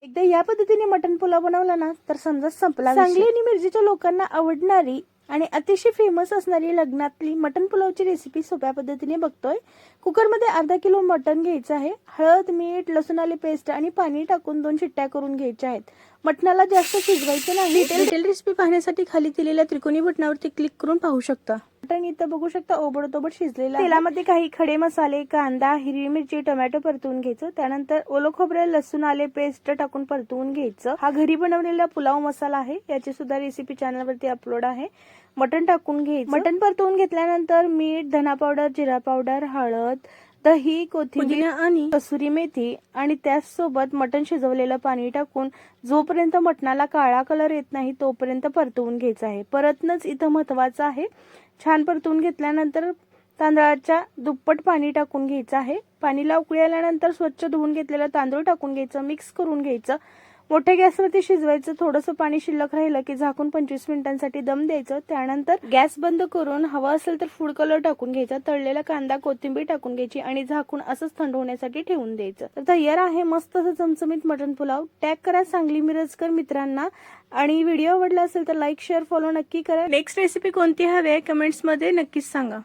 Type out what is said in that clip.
एकदा या पद्धतीने मटण पुलाव बनवला ना तर समजा संपला. सांगली आणि मिरजेच्या लोकांना आवडणारी आणि अतिशय फेमस असणारी लग्नातली मटण पुलावची रेसिपी सोप्या पद्धतीने बघतोय. कुकरमध्ये अर्धा किलो मटण घ्यायचं आहे. हळद, मीठ, लसूण आले पेस्ट आणि पाणी टाकून 2 शिट्ट्या करून घ्यायच्या आहेत. मटणाला जास्त शिजवायचं नाही. डिटेल रेसिपी पाहण्यासाठी खाली दिलेल्या त्रिकोणी बटनावरती क्लिक करून पाहू शकता. मटण इथं बघू शकता ओबडधोबड शिजलेलं. तेलामध्ये काही खडे मसाले, कांदा, हिरवी मिरची, टोमॅटो परतवून घ्यायचं. त्यानंतर ओलं खोबरे, लसूण आले पेस्ट टाकून परतवून घ्यायचं. हा घरी बनवलेला पुलाव मसाला आहे. याची सुद्धा रेसिपी चॅनलवरती अपलोड आहे. मटण टाकून घ्यायचं. मटण परतवून घेतल्यानंतर मीठ, धना पावडर, जिरा पावडर, हळद, दही, कोथिंबीर आणि कसुरी मेथी आणि त्याचसोबत मटण शिजवलेलं पाणी टाकून जोपर्यंत मटणाला काळा कलर येत नाही तोपर्यंत परतवून घ्यायचं आहे. परतनच इथं महत्वाचं आहे. छान परतवून घेतल्यानंतर तांदळाच्या दुप्पट पाणी टाकून घ्यायचं आहे. पाणीला उकळी आल्यानंतर स्वच्छ धुवून घेतलेलं तांदूळ टाकून घ्यायचं. मिक्स करून घ्यायचं. मोठ्या गॅसवरती शिजवायचं. थोडंसं पाणी शिल्लक राहिलं की झाकून 25 मिनिटांसाठी दम द्यायचं. त्यानंतर गॅस बंद करून हवा असेल तर फूड कलर टाकून घ्यायचा. तळलेला कांदा, कोथिंबीर टाकून घ्यायची आणि झाकून असंच थंड होण्यासाठी ठेवून द्यायचं. तर तयार आहे मस्त असं चमचमीत मटण पुलाव. टॅग करा सांगली मिरजकर मित्रांना आणि व्हिडिओ आवडला असेल तर लाईक, शेअर, फॉलो नक्की करा. नेक्स्ट रेसिपी कोणती हवी आहे कमेंट्स मध्ये नक्कीच सांगा.